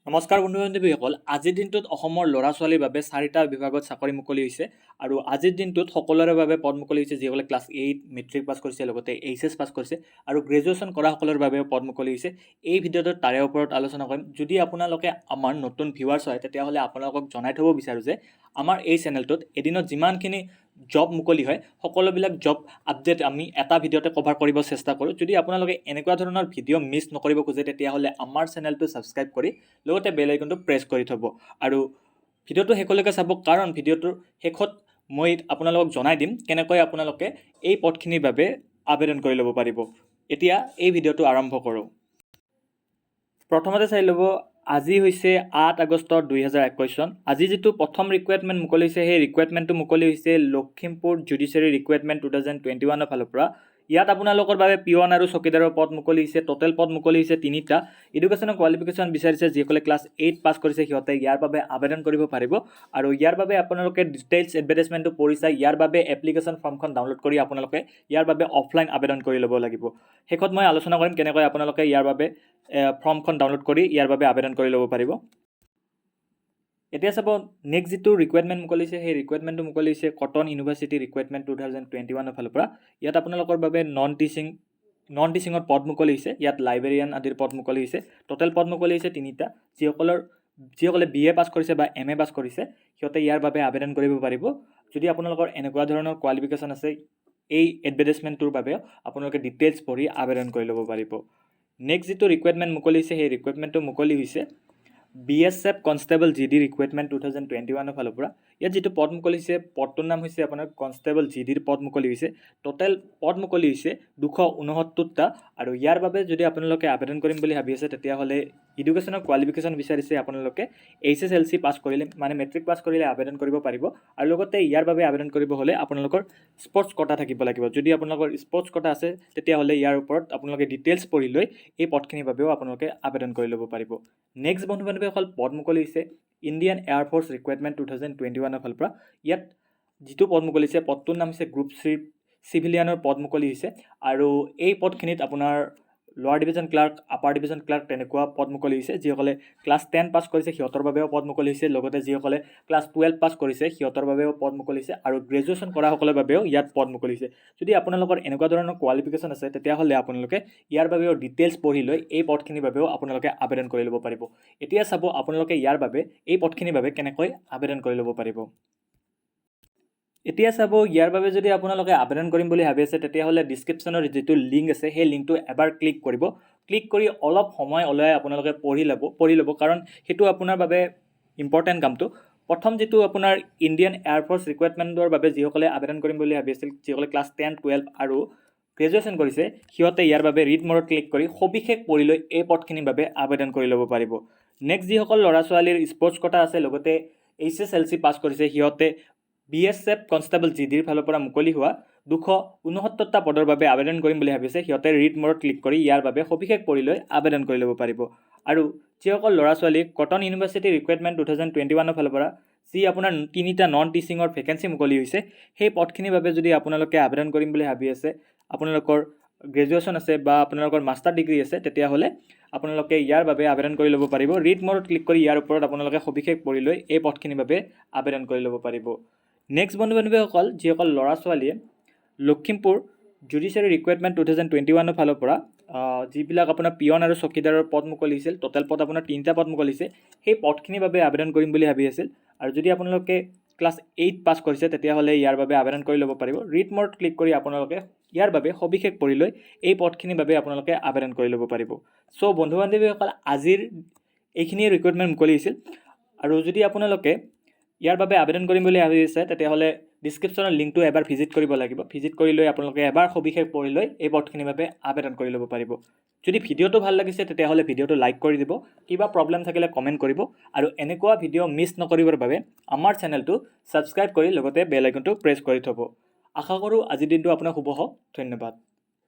নমস্কাৰ বন্ধু বান্ধৱীসকল, আজিৰ দিনটোত অসমৰ ল'ৰা ছোৱালীৰ বাবে 4টা বিভাগত চাকৰি মুকলি হৈছে আৰু আজিৰ দিনটোত সকলোৰে বাবে পদ মুকলি হৈছে যিসকলে ক্লাছ 8 মেট্ৰিক পাছ কৰিছে, লগতে এইচএছ পাছ কৰিছে আৰু গ্ৰেজুৱেশ্যন কৰা সকলৰ বাবেও পদ মুকলি হৈছে। এই ভিডিঅ'টোত তাৰে ওপৰত আলোচনা কৰিম। যদি আপোনালোকে আমাৰ নতুন ভিউৱাৰ্ছ হয় তেতিয়াহ'লে আপোনালোকক জনাই থ'ব বিচাৰোঁ যে আমাৰ এই চেনেলটোত এদিনত যিমানখিনি জব মুকলি হয় সকলোবিলাক জব আপডেট আমি এটা ভিডিঅ'তে কভাৰ কৰিব চেষ্টা কৰোঁ। যদি আপোনালোকে এনেকুৱা ধৰণৰ ভিডিঅ' মিছ নকৰিব খোজে তেতিয়াহ'লে আমাৰ চেনেলটো ছাবস্ক্ৰাইব কৰি লগতে বেল আইকনটো প্ৰেছ কৰি থ'ব আৰু ভিডিঅ'টো শেষলৈকে চাব, কাৰণ ভিডিঅ'টোৰ শেষত মই আপোনালোকক জনাই দিম কেনেকৈ আপোনালোকে এই পদখিনিৰ বাবে আবেদন কৰি ল'ব পাৰিব। এতিয়া এই ভিডিঅ'টো আৰম্ভ কৰোঁ। প্ৰথমতে চাই ল'ব, আজি হৈছে 8 আগষ্ট 2021 চন। আজি যিটো প্ৰথম ৰিকুৱাৰমেণ্ট মুকলি হৈছে সেই ৰিকুৱাৰমেণ্টটো মুকলি হৈছে লখিমপুৰ জুডিচিয়াৰী ৰিকুৱাৰমেণ্ট 2021 ফালৰ পৰা। ইয়াত আপোনালোকৰ বাবে পিয়ন আৰু চকীদাৰৰ পদ মুকলি হৈছে। টোটেল পদ মুকলি হৈছে 3টা। এডুকেশ্যনৰ কোৱালিফিকেশ্যন বিচাৰিছে যিসকলে ক্লাছ 8 পাছ কৰিছে সিহঁতে ইয়াৰ বাবে আবেদন কৰিব পাৰিব আৰু ইয়াৰ বাবে আপোনালোকে ডিটেইলছ এডভাৰটাইজমেণ্টটো পঢ়ি চাই ইয়াৰ বাবে এপ্লিকেশ্যন ফৰ্মখন ডাউনলোড কৰি আপোনালোকে ইয়াৰ বাবে অফলাইন আবেদন কৰি ল'ব লাগিব। শেষত মই আলোচনা কৰিম কেনেকৈ আপোনালোকে ইয়াৰ বাবে ফৰ্মখন ডাউনলোড কৰি ইয়াৰ বাবে আবেদন কৰি ল'ব পাৰিব। এতিয়া চাব, নেক্সট যিটো ৰিকুৱাৰমেণ্ট মুকলি হৈছে সেই ৰিকুৱাৰমেণ্টটো মুকলি হৈছে কটন ইউনিভাৰ্চিটি ৰিকুৱাৰমেণ্ট 2021 ফালৰ পৰা। ইয়াত আপোনালোকৰ বাবে নন টিচিঙৰ পদ মুকলি হৈছে। ইয়াত লাইব্ৰেৰিয়ান আদিৰ পদ মুকলি হৈছে। টোটেল পদ মুকলি হৈছে 3টা। যিসকলে BA পাছ কৰিছে বা MA পাছ কৰিছে সিহঁতে ইয়াৰ বাবে আবেদন কৰিব পাৰিব। যদি আপোনালোকৰ এনেকুৱা ধৰণৰ কোৱালিফিকেশ্যন আছে এই এডভাৰটাইজমেণ্টটোৰ বাবে আপোনালোকে ডিটেইলছ পঢ়ি আবেদন কৰি ল'ব পাৰিব। নেক্সট যিটো ৰিকুৱাৰমেণ্ট মুকলি হৈছে সেই ৰিকুৱাৰমেণ্টটো মুকলি হৈছে BSF কনষ্টেবল GD ৰিকুৱাৰমেণ্ট 2021 ফালৰ পৰা। ইয়াত যিটো পদ মুকলি হৈছে পদটোৰ নাম হৈছে আপোনাৰ কনষ্টেবল GDৰ পদ মুকলি হৈছে। টোটেল পদ মুকলি হৈছে 269টা আৰু ইয়াৰ বাবে যদি আপোনালোকে আবেদন কৰিম বুলি ভাবি আছে তেতিয়াহ'লে এডুকেশ্যনৰ কোৱালিফিকেশ্যন বিচাৰিছে আপোনালোকে HSLC পাছ কৰিলে মানে মেট্ৰিক পাছ কৰিলে আবেদন কৰিব পাৰিব আৰু লগতে ইয়াৰ বাবে আবেদন কৰিব হ'লে আপোনালোকৰ স্পৰ্টছ কোটা থাকিব লাগিব। যদি আপোনালোকৰ স্পৰ্টছ কোটা আছে তেতিয়াহ'লে ইয়াৰ ওপৰত আপোনালোকে ডিটেইলছ পঢ়ি লৈ এই পদখিনিৰ বাবেও আপোনালোকে আবেদন কৰি ল'ব পাৰিব। নেক্সট বন্ধু বান্ধৱীসকল, পদ মুকলি হৈছে ইণ্ডিয়ান এয়াৰফ'ৰ্চ ৰিকুৱাৰমেণ্ট 2021 ফালৰ পৰা। ইয়াত যিটো পদ মুকলি হৈছে পদটোৰ নাম হৈছে গ্ৰুপ 3 চিভিলিয়ানৰ পদ মুকলি হৈছে আৰু এই পদখিনিত আপোনাৰ lower division clerk, upper division clerk তেনেকুৱা পদ মুকলি হৈছে। যিসকলে ক্লাছ 10 পাছ কৰিছে সিহঁতৰ বাবেও পদ মুকলি হৈছে, লগতে যিসকলে ক্লাছ 12 পাছ কৰিছে সিহঁতৰ বাবেও পদ মুকলি হৈছে আৰু গ্ৰেজুৱেশ্যন কৰা সকলৰ বাবেও ইয়াত পদ মুকলি হৈছে। যদি আপোনালোকৰ এনেকুৱা ধৰণৰ কোৱালিফিকেশ্যন আছে তেতিয়াহ'লে আপোনালোকে ইয়াৰ বাবেও ডিটেইলছ পঢ়ি লৈ এই পদখিনিৰ বাবেও আপোনালোকে আবেদন কৰি ল'ব পাৰিব। এতিয়া চাব আপোনালোকে ইয়াৰ বাবে এই পদখিনিৰ বাবে কেনেকৈ আবেদন কৰি ল'ব পাৰিব। এতিয়া চাব, ইয়াৰ বাবে যদি আপোনালোকে আবেদন কৰিম বুলি ভাবি আছে তেতিয়াহ'লে ডিছক্ৰিপশ্যনৰ যিটো লিংক আছে সেই লিংকটো এবাৰ ক্লিক কৰিব। ক্লিক কৰি অলপ সময় ওলাই আপোনালোকে পঢ়ি ল'ব কাৰণ সেইটো আপোনাৰ বাবে ইম্পৰ্টেণ্ট কামটো। প্ৰথম যিটো আপোনাৰ ইণ্ডিয়ান এয়াৰফ'ৰ্চ ৰিকুৱাৰমেণ্টৰ বাবে যিসকলে আবেদন কৰিম বুলি ভাবি আছিল, যিসকলে ক্লাছ 10, 12 আৰু গ্ৰেজুৱেশ্যন কৰিছে সিহঁতে ইয়াৰ বাবে ৰিড মৰত ক্লিক কৰি সবিশেষ পঢ়ি লৈ এই পদখিনিৰ বাবে আবেদন কৰি ল'ব পাৰিব। নেক্সট যিসকল ল'ৰা ছোৱালীৰ স্পৰ্টছ কোটা আছে লগতে HSLC পাছ কৰিছে সিহঁতে BSF কনষ্টেবল GDৰ ফালৰ পৰা মুকলি হোৱা 269টা পদৰ বাবে আবেদন কৰিম বুলি ভাবিছে সিহঁতে ৰিড মৰত ক্লিক কৰি ইয়াৰ বাবে সবিশেষ পঢ়ি লৈ আবেদন কৰি ল'ব পাৰিব। আৰু যিসকল ল'ৰা ছোৱালী কটন ইউনিভাৰ্চিটি ৰিকুৱাৰমেণ্ট 2021 ফালৰ পৰা যি আপোনাৰ 3টা নন টিচিঙৰ ভেকেঞ্চি মুকলি হৈছে সেই পদখিনিৰ বাবে যদি আপোনালোকে আবেদন কৰিম বুলি ভাবি আছে, আপোনালোকৰ গ্ৰেজুৱেশ্যন আছে বা আপোনালোকৰ মাষ্টাৰ ডিগ্ৰী আছে তেতিয়াহ'লে আপোনালোকে ইয়াৰ বাবে আবেদন কৰি ল'ব পাৰিব। ৰিড মৰত ক্লিক কৰি ইয়াৰ ওপৰত আপোনালোকে সবিশেষ পঢ়ি লৈ এই পদখিনিৰ বাবে আবেদন কৰি ল'ব পাৰিব। নেক্সট বন্ধু বান্ধৱীসকল, যিসকল ল'ৰা ছোৱালীয়ে লখিমপুৰ জুডিচিয়াৰী ৰিকুৱাৰমেণ্ট 2021 ফালৰ পৰা যিবিলাক আপোনাৰ পিয়ন আৰু চকীদাৰৰ পদ মুকলি হৈছিল, টোটেল পদ আপোনাৰ 3টা পদ মুকলি হৈছে, সেই পদখিনিৰ বাবে আবেদন কৰিম বুলি ভাবি আছিল আৰু যদি আপোনালোকে ক্লাছ 8 পাছ কৰিছে তেতিয়াহ'লে ইয়াৰ বাবে আবেদন কৰি ল'ব পাৰিব। ৰিড মৰত ক্লিক কৰি আপোনালোকে ইয়াৰ বাবে সবিশেষ পঢ়ি লৈ এই পদখিনিৰ বাবে আপোনালোকে আবেদন কৰি ল'ব পাৰিব। চ' বন্ধু বান্ধৱীসকল, আজিৰ এইখিনিয়ে ৰিকুৱাৰমেণ্ট মুকলি হৈছিল আৰু যদি আপোনালোকে ইয়াৰ বাবে আবেদন কৰিম বুলি ভাবি আছে তেতিয়াহ'লে ডিছক্ৰিপশ্যনৰ লিংকটো এবাৰ ভিজিট কৰিব লাগিব। ভিজিট কৰি লৈ আপোনালোকে এবাৰ সবিশেষ পঢ়ি লৈ এই পদখিনিৰ বাবে আবেদন কৰি ল'ব পাৰিব। যদি ভিডিঅ'টো ভাল লাগিছে তেতিয়াহ'লে ভিডিঅ'টো লাইক কৰি দিব, কিবা প্ৰব্লেম থাকিলে কমেণ্ট কৰিব আৰু এনেকুৱা ভিডিঅ' মিছ নকৰিবৰ বাবে আমাৰ চেনেলটো ছাবস্ক্ৰাইব কৰি লগতে বেল আইকনটো প্ৰেছ কৰি থ'ব। আশা কৰোঁ আজিৰ দিনটো আপোনাৰ শুভ হওক। ধন্যবাদ।